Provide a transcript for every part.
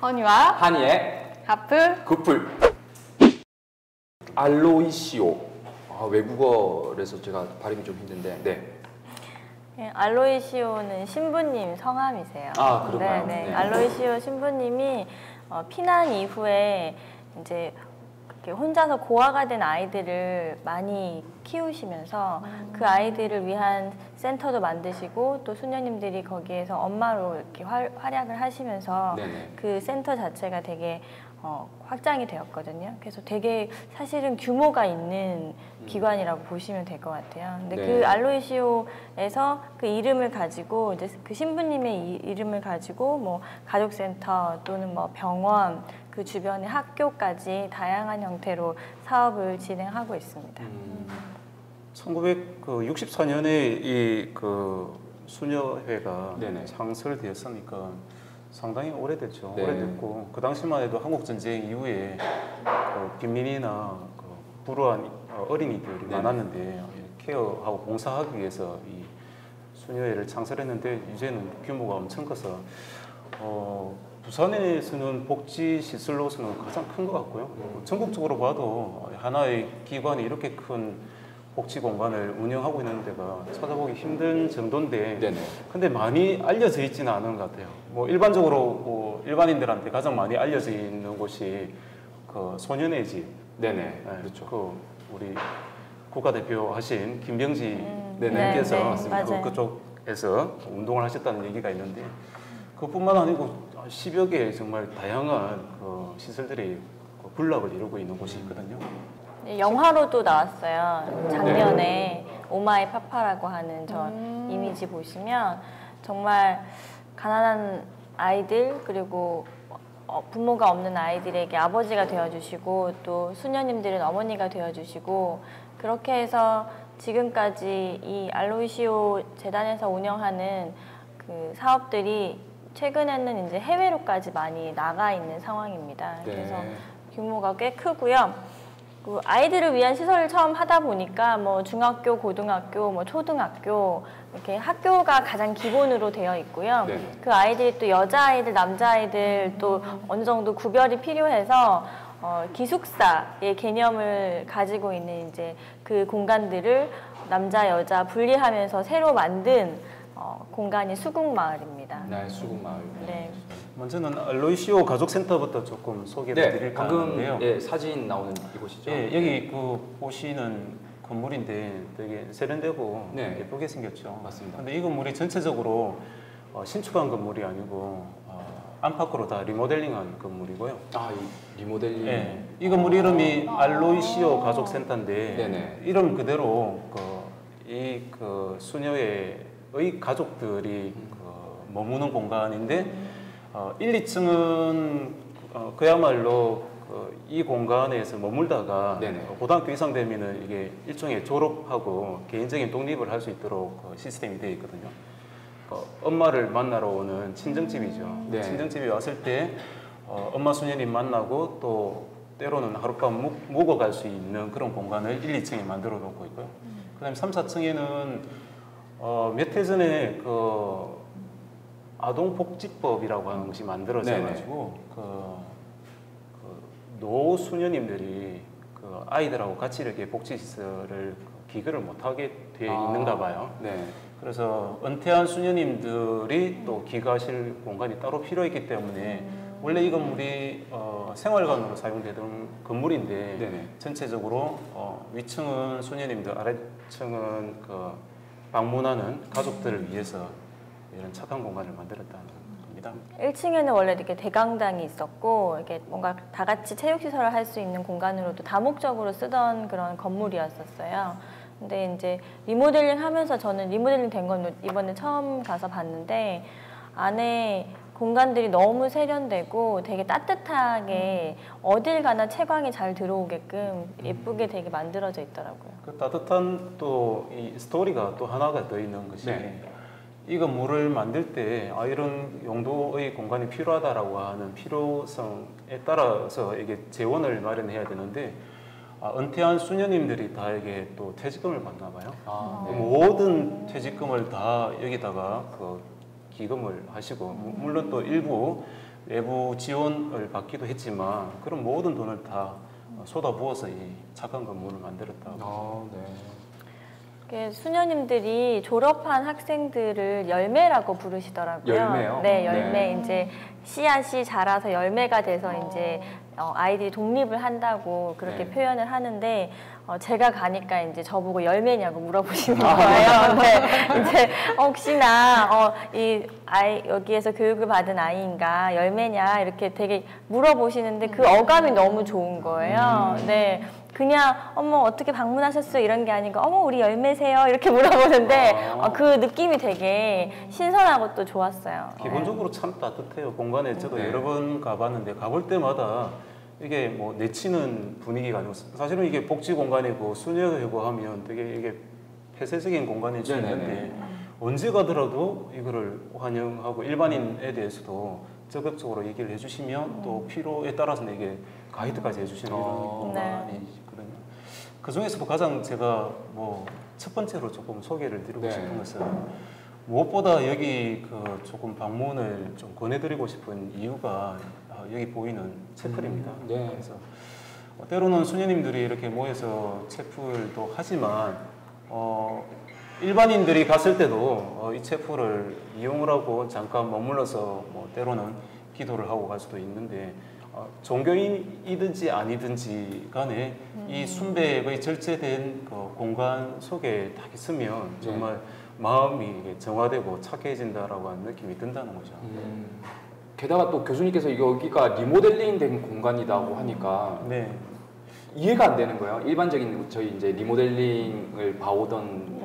허니와 한이의 하프 구풀. 알로이시오. 외국어라서 제가 발음이 좀 힘든데. 네. 알로이시오는 신부님 성함이세요. 그런가요? 네. 알로이시오 신부님이 피난 이후에 이제 혼자서 고아가 된 아이들을 많이 키우시면서 그 아이들을 위한 센터도 만드시고 또 수녀님들이 거기에서 엄마로 이렇게 활약을 하시면서 네네. 그 센터 자체가 되게 확장이 되었거든요. 그래서 되게 사실은 규모가 있는 기관이라고 보시면 될 것 같아요. 근데 네. 그 알로이시오에서 그 이름을 가지고 이제 그 신부님의 이름을 가지고 뭐 가족센터 또는 뭐 병원 그 주변의 학교까지 다양한 형태로 사업을 진행하고 있습니다. 1964년에 이 수녀회가 네네. 창설되었으니까 상당히 오래됐죠. 네. 오래됐고 그 당시만 해도 한국 전쟁 이후에 빈민이나 불우한 어린이들이 네네. 많았는데 케어하고 봉사하기 위해서 이 수녀회를 창설했는데 이제는 규모가 엄청 커서 부산에서는 복지 시설로서는 가장 큰 것 같고요. 전국적으로 봐도 하나의 기관이 이렇게 큰 복지 공간을 운영하고 있는 데가 찾아보기 힘든 정도인데, 네네. 근데 많이 알려져 있지는 않은 것 같아요. 뭐 일반적으로 일반인들한테 가장 많이 알려져 있는 곳이 소년의 집. 네네. 그렇죠. 우리 국가대표 하신 김병지 네네. 님께서 맞아요. 그쪽에서 운동을 하셨다는 얘기가 있는데, 그뿐만 아니고 10여 개의 정말 다양한 시설들이 군락을 이루고 있는 곳이 있거든요. 영화로도 나왔어요. 작년에 오마이 파파라고 하는 저 이미지 보시면 정말 가난한 아이들 그리고 부모가 없는 아이들에게 아버지가 되어주시고 또 수녀님들은 어머니가 되어주시고 그렇게 해서 지금까지 이 알로이시오 재단에서 운영하는 그 사업들이 최근에는 이제 해외로까지 많이 나가 있는 상황입니다. 네. 그래서 규모가 꽤 크고요. 아이들을 위한 시설을 처음 하다 보니까 뭐 중학교, 고등학교, 뭐 초등학교 이렇게 학교가 가장 기본으로 되어 있고요. 네. 그 아이들이 또 여자아이들, 남자아이들 또 어느 정도 구별이 필요해서 기숙사의 개념을 가지고 있는 이제 그 공간들을 남자, 여자 분리하면서 새로 만든 공간이 수국마을입니다. 네, 수국마을. 네. 먼저는 알로이시오 가족센터부터 조금 소개를 드릴까 하는데요. 방금 사진 나오는 이곳이죠. 예, 여기 보시는 건물인데 되게 세련되고 네. 예쁘게 생겼죠. 맞습니다. 근데 이 건물이 전체적으로 신축한 건물이 아니고 안팎으로 다 리모델링한 건물이고요. 이 리모델링. 예, 이 건물 이름이 알로이시오 가족센터인데 네네. 이름 그대로 수녀의 가족들이 머무는 공간인데 1, 2층은 그야말로 이 공간에서 머물다가 네네. 고등학교 이상 되면은 이게 일종의 졸업하고 개인적인 독립을 할 수 있도록 시스템이 되어 있거든요. 엄마를 만나러 오는 친정집이죠. 네. 친정집에 왔을 때 엄마 수녀님 만나고 또 때로는 하룻밤 묵어갈 수 있는 그런 공간을 1, 2층에 만들어 놓고 있고요. 그 다음에 3, 4층에는 몇 해 전에 아동복지법이라고 하는 것이 만들어져가지고 노수녀님들이 아이들하고 같이 이렇게 복지시설을 기거를 못하게 되어 있는가 봐요. 네. 그래서 은퇴한 수녀님들이 또 기거하실 공간이 따로 필요했기 때문에 원래 이 건물이 생활관으로 사용되던 건물인데 네네. 전체적으로 위층은 수녀님들, 아래층은 방문하는 가족들을 위해서 이런 착한 공간을 만들었다는 겁니다. 1층에는 원래 이렇게 대강당이 있었고 이렇게 뭔가 다 같이 체육시설을 할 수 있는 공간으로도 다목적으로 쓰던 그런 건물이었었어요. 근데 이제 리모델링 하면서 저는 리모델링 된 건 이번에 처음 가서 봤는데 안에 공간들이 너무 세련되고 되게 따뜻하게 어딜 가나 채광이 잘 들어오게끔 예쁘게 되게 만들어져 있더라고요. 그 따뜻한 또 이 스토리가 또 하나가 더 있는 것이 이 건물을 만들 때 이런 용도의 공간이 필요하다라고 하는 필요성에 따라서 이게 재원을 마련해야 되는데 은퇴한 수녀님들이 다 이게 또 퇴직금을 받나 봐요. 네. 모든 퇴직금을 다 여기다가 기금을 하시고 물론 또 일부 외부 지원을 받기도 했지만 그런 모든 돈을 다 쏟아부어서 이 착한 건물을 만들었다고. 아, 네. 수녀님들이 졸업한 학생들을 열매라고 부르시더라고요. 열매요? 네, 열매. 네. 이제 씨앗이 자라서 열매가 돼서 이제 아이들이 독립을 한다고 그렇게 네. 표현을 하는데 제가 가니까 이제 저보고 열매냐고 물어보시는 거예요. 네, 이제 혹시나 이 아이 여기에서 교육을 받은 아이인가 열매냐 이렇게 되게 물어보시는데 그 어감이 너무 좋은 거예요. 네. 그냥 어머 어떻게 방문하셨어요 이런 게 아니고 어머 우리 열매세요 이렇게 물어보는데 그 느낌이 되게 신선하고 또 좋았어요. 기본적으로 참 따뜻해요. 공간에 저도 여러 번 가봤는데 가볼 때마다 이게 뭐 내치는 분위기가 아니고 사실은 이게 복지 공간이고 수녀회고 하면 되게 이게 폐쇄적인 공간일 수 있는데 언제 가더라도 이거를 환영하고 일반인에 대해서도 적극적으로 얘기를 해주시면 또 필요에 따라서는 이게 가이드까지 해주시는 이런 공간이거든요. 그 중에서도 가장 제가 뭐 첫 번째로 조금 소개를 드리고 싶은 것은 무엇보다 여기 그 조금 방문을 좀 권해드리고 싶은 이유가 여기 보이는 채플입니다. 그래서 때로는 수녀님들이 이렇게 모여서 채플도 하지만 일반인들이 갔을 때도 이 채플을 이용을 하고 잠깐 머물러서 뭐 때로는 기도를 하고 갈 수도 있는데 종교인이든지 아니든지 간에 이 순백의 절제된 그 공간 속에 딱 있으면 정말 마음이 정화되고 착해진다라고 하는 느낌이 든다는 거죠. 게다가 또 교수님께서 여기가 리모델링 된 공간이라고 하니까 이해가 안 되는 거예요. 일반적인 저희 이제 리모델링을 봐오던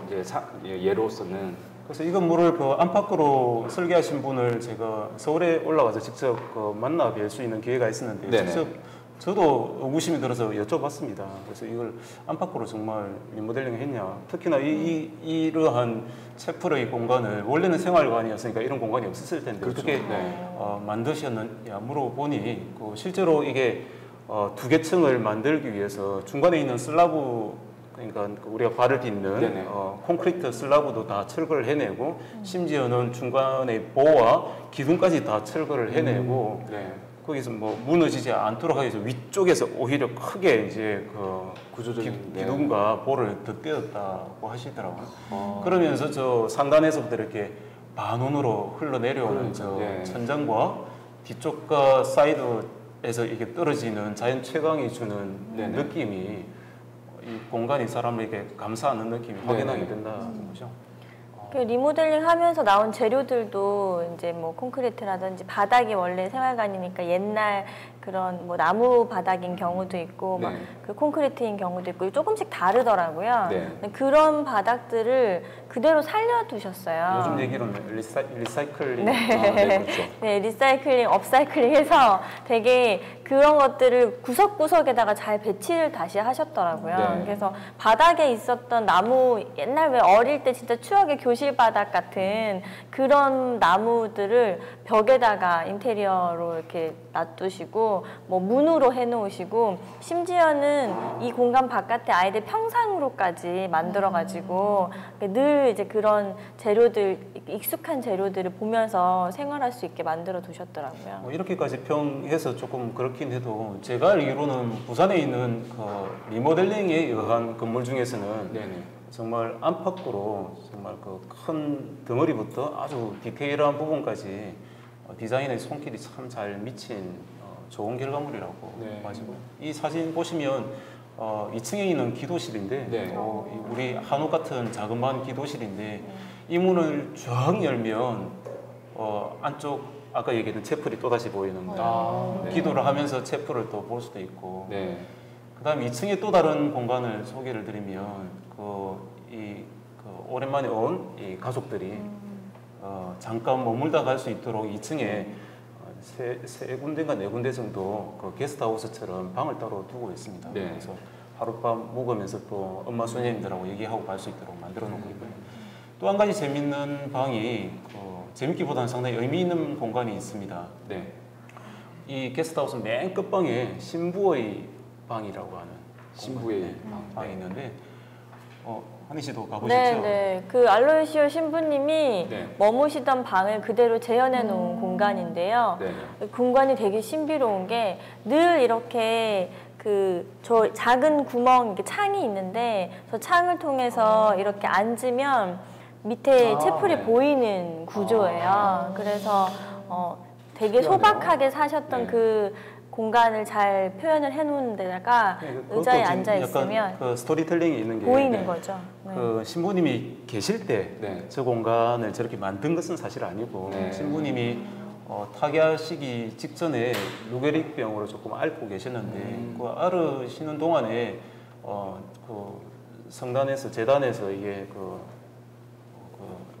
이제 예로서는. 그래서 이 건물을 그 안팎으로 설계하신 분을 제가 서울에 올라가서 직접 만나 뵐 수 있는 기회가 있었는데 직접 저도 의구심이 들어서 여쭤봤습니다. 그래서 이걸 안팎으로 정말 리모델링 했냐. 특히나 이러한 채플의 공간을 원래는 생활관이었으니까 이런 공간이 없었을 텐데 어떻게 만드셨느냐 물어보니 실제로 이게 2개 층을 만들기 위해서 중간에 있는 슬라브 그러니까 우리가 발을 딛는 콘크리트 슬라브도 다 철거를 해내고 심지어는 중간에 보와 기둥까지 다 철거를 해내고 거기서 뭐 무너지지 않도록 하기 위해서 위쪽에서 오히려 크게 이제 그 구조적인 기둥과 볼을 덧대었다고 하시더라고요. 그러면서 저 상단에서부터 이렇게 반원으로 흘러내려오는 저 천장과 뒤쪽과 사이드에서 이렇게 떨어지는 자연 채광이 주는 느낌이 이 공간이 사람에게 감사하는 느낌이 확연하게 된다는 거죠. 그 리모델링 하면서 나온 재료들도 이제 뭐 콘크리트라든지 바닥이 원래 생활관이니까 옛날 그런 뭐 나무 바닥인 경우도 있고 막 그 콘크리트인 경우도 있고 조금씩 다르더라고요. 그런 바닥들을 그대로 살려두셨어요. 요즘 얘기로는 리사이클링. 그렇죠. 리사이클링, 업사이클링해서 되게 그런 것들을 구석구석에다가 잘 배치를 다시 하셨더라고요. 그래서 바닥에 있었던 나무 옛날 왜 어릴 때 진짜 추억의 교실 바닥 같은 그런 나무들을 벽에다가 인테리어로 이렇게 놔두시고 뭐 문으로 해놓으시고 심지어는 이 공간 바깥에 아이들 평상으로까지 만들어가지고 늘 이제 그런 재료들 익숙한 재료들을 보면서 생활할 수 있게 만들어 두셨더라고요. 뭐 이렇게까지 평해서 조금 그렇긴 해도 제가 알기로는 부산에 있는 그 리모델링에 의한 건물 중에서는 정말 안팎으로 정말 그 큰 덩어리부터 아주 디테일한 부분까지 디자인의 손길이 참 잘 미친 좋은 결과물이라고 봐지고 이 사진 보시면 2층에 있는 기도실인데 우리 한옥 같은 자그마한 기도실인데 이 문을 쫙 열면 안쪽 아까 얘기했던 채플이 또다시 보이는 거예요. 기도를 하면서 채플을 또 볼 수도 있고 그 다음에 2층에 또 다른 공간을 소개를 드리면 오랜만에 온 이 가족들이 잠깐 머물다 갈 수 있도록 2층에 세 군데인가 네 군데 정도 그 게스트하우스처럼 방을 따로 두고 있습니다. 그래서 하룻밤 묵으면서 또 엄마 손님들하고 얘기하고 갈 수 있도록 만들어 놓고 있고요. 또 한 가지 재밌는 방이 재밌기보다는 상당히 의미 있는 공간이 있습니다. 이 게스트하우스 맨 끝방에 신부의 방이라고 하는 신부의 방이 있는데 한희 씨도 가보셨죠? 네. 그 알로이시오 신부님이 네. 머무시던 방을 그대로 재현해 놓은 공간인데요. 네. 공간이 되게 신비로운 게 늘 이렇게 저 작은 구멍, 이렇게 창이 있는데 저 창을 통해서 이렇게 앉으면 밑에 채플이 네. 보이는 구조예요. 그래서 되게 소박하게 사셨던 네. 그 공간을 잘 표현을 해놓은 데다가 의자에 앉아 있으면 약간 그 스토리텔링이 있는 게 보이는 네. 거죠. 네. 그 신부님이 계실 때 저 네. 공간을 저렇게 만든 것은 사실 아니고 네. 신부님이 타계하시기 직전에 루게릭병으로 조금 앓고 계셨는데 그 앓으시는 동안에 그 성단에서 재단에서 이게 그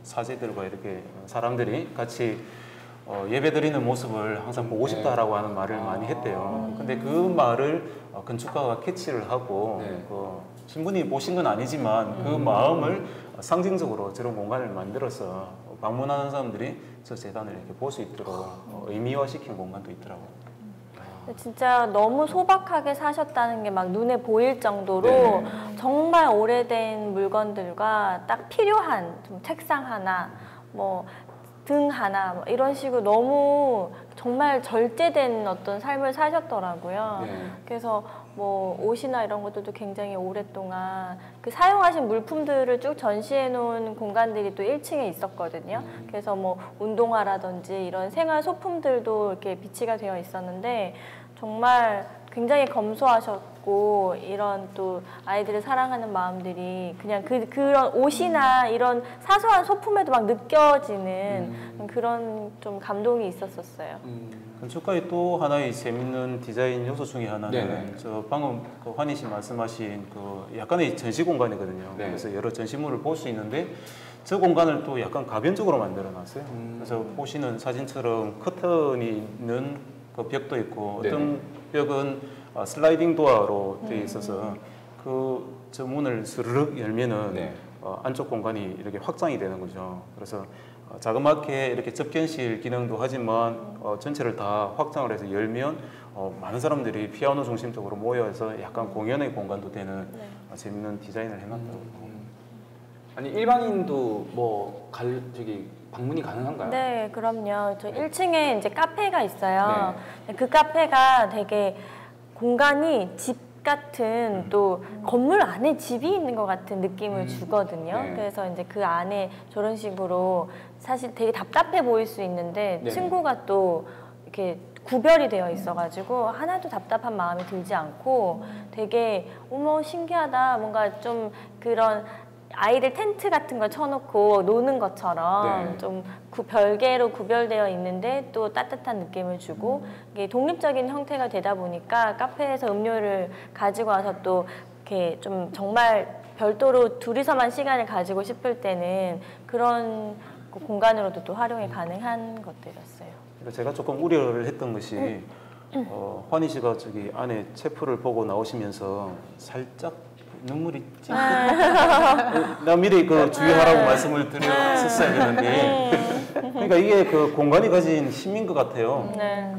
사제들과 이렇게 사람들이 같이 예배드리는 모습을 항상 보고 싶다라고 하는 말을 많이 했대요. 근데 그 말을 건축가가 캐치를 하고 네. 그 신부님이 보신 건 아니지만 그 마음을 상징적으로 저런 공간을 만들어서 방문하는 사람들이 저 재단을 이렇게 볼 수 있도록 의미화시킨 공간도 있더라고요. 진짜 너무 소박하게 사셨다는 게 막 눈에 보일 정도로 네. 정말 오래된 물건들과 딱 필요한 좀 책상 하나, 뭐 등 하나, 뭐 이런 식으로 너무 정말 절제된 어떤 삶을 사셨더라고요. 네. 그래서 뭐 옷이나 이런 것들도 굉장히 오랫동안 그 사용하신 물품들을 쭉 전시해 놓은 공간들이 또 1층에 있었거든요. 그래서 뭐 운동화라든지 이런 생활 소품들도 이렇게 비치가 되어 있었는데 정말 굉장히 검소하셨고 이런 또 아이들을 사랑하는 마음들이 그냥 그런 옷이나 이런 사소한 소품에도 막 느껴지는 그런 좀 감동이 있었었어요. 건축가의 또 하나의 재밌는 디자인 요소 중에 하나는 네네. 저 방금 그 환희 씨 말씀하신 그 약간의 전시 공간이거든요. 네. 그래서 여러 전시물을 볼 수 있는데 저 공간을 또 약간 가변적으로 만들어 놨어요. 그래서 보시는 사진처럼 커튼이 있는 그 벽도 있고 어떤 벽은 슬라이딩 도어로 되어 있어서 그 저 문을 스르륵 열면은 네. 안쪽 공간이 이렇게 확장이 되는 거죠. 그래서 자그맣게 이렇게 접견실 기능도 하지만 전체를 다 확장을 해서 열면 많은 사람들이 피아노 중심적으로 모여서 약간 공연의 공간도 되는 재밌는 디자인을 해놨더라고요. 아니 일반인도 뭐 방문이 가능한가요? 네, 그럼요. 저 1층에 이제 카페가 있어요. 그 카페가 되게 공간이 집 같은 또 건물 안에 집이 있는 것 같은 느낌을 주거든요. 네. 그래서 이제 그 안에 저런 식으로 사실 되게 답답해 보일 수 있는데 네. 층고가 또 이렇게 구별이 되어 있어가지고 하나도 답답한 마음이 들지 않고 되게 어머 신기하다 뭔가 좀 그런 아이들 텐트 같은 걸 쳐놓고 노는 것처럼 네. 좀 별개로 구별되어 있는데 또 따뜻한 느낌을 주고 이게 독립적인 형태가 되다 보니까 카페에서 음료를 가지고 와서 또 이렇게 좀 정말 별도로 둘이서만 시간을 가지고 싶을 때는 그런 공간으로도 또 활용이 가능한 것들이었어요. 제가 조금 우려를 했던 것이 환희 씨가 저기 안에 체프를 보고 나오시면서 살짝 눈물이 찡긋. 나 미리 그 주의하라고 말씀을 드렸었어야 되는데, 그러니까 이게 그 공간이 가진 힘인 것 같아요. 네.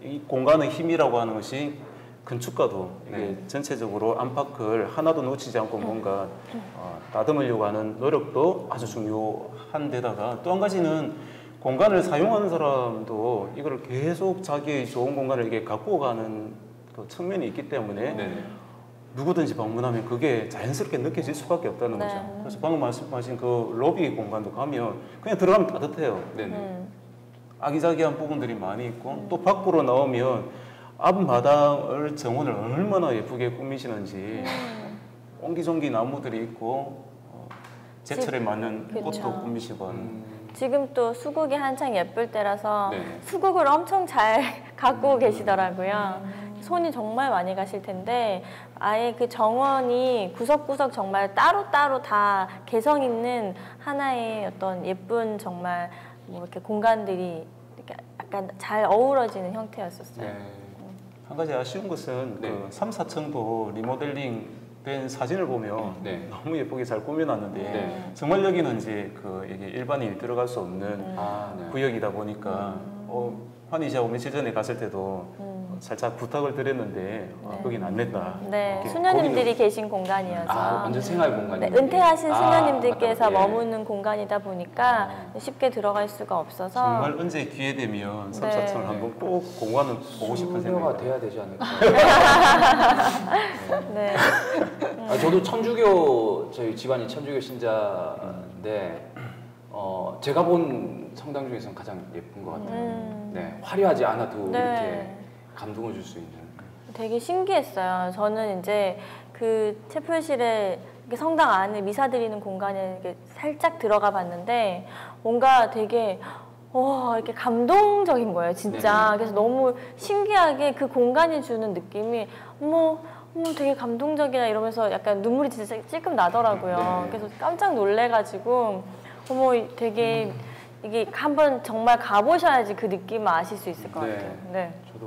이 공간의 힘이라고 하는 것이 건축가도 이게 전체적으로 안팎을 하나도 놓치지 않고 뭔가 다듬으려고 하는 노력도 아주 중요한 데다가 또 한 가지는 공간을 사용하는 사람도 이걸 계속 자기의 좋은 공간을 이게 갖고 가는 그 측면이 있기 때문에 누구든지 방문하면 그게 자연스럽게 느껴질 수밖에 없다는 네. 거죠. 그래서 방금 말씀하신 그 로비 공간도 가면 그냥 들어가면 따뜻해요. 아기자기한 부분들이 많이 있고 또 밖으로 나오면 앞마당을 정원을 얼마나 예쁘게 꾸미시는지 옹기종기 나무들이 있고 제철에 맞는 꽃도 꾸미시고 하는. 지금 또 수국이 한창 예쁠 때라서 네. 수국을 엄청 잘 갖고 계시더라고요. 손이 정말 많이 가실 텐데 아예 그 정원이 구석구석 정말 따로따로 다 개성 있는 하나의 어떤 예쁜 정말 뭐 이렇게 공간들이 이렇게 약간 잘 어우러지는 형태였었어요. 네. 한 가지 아쉬운 것은 그 3, 4층도 리모델링 된 사진을 보면 너무 예쁘게 잘 꾸며놨는데 정말 여기는 이제 그 이게 일반인이 들어갈 수 없는 구역이다 보니까 환희시하고 며칠 전에 갔을 때도 살짝 부탁을 드렸는데 네. 거긴 안 된다. 네, 이렇게 수녀님들이 계신 공간이어서 완전 생활 공간이. 네, 은퇴하신 수녀님들께서 맞다. 예. 머무는 공간이다 보니까 쉽게 들어갈 수가 없어서 정말 언제 기회 되면 선착순을 한번 꼭 공간을 보고 싶은 수녀가 생각이 돼야 되지 않을까. 네. 저도 천주교 저희 집안이 천주교 신자인데 제가 본 성당 중에서는 가장 예쁜 것 같아요. 네, 화려하지 않아도 네. 이렇게 감동을 줄 수 있는. 되게 신기했어요. 저는 이제 그 채플실에 이렇게 성당 안에 미사 드리는 공간에 이렇게 살짝 들어가 봤는데 뭔가 되게 이렇게 감동적인 거예요, 진짜. 네. 그래서 너무 신기하게 그 공간이 주는 느낌이 어머 되게 감동적이다 이러면서 약간 눈물이 진짜 찔끔 나더라고요. 네. 그래서 깜짝 놀래가지고 어머 되게 이게 한번 정말 가보셔야지 그 느낌을 아실 수 있을 것 네. 같아요. 네.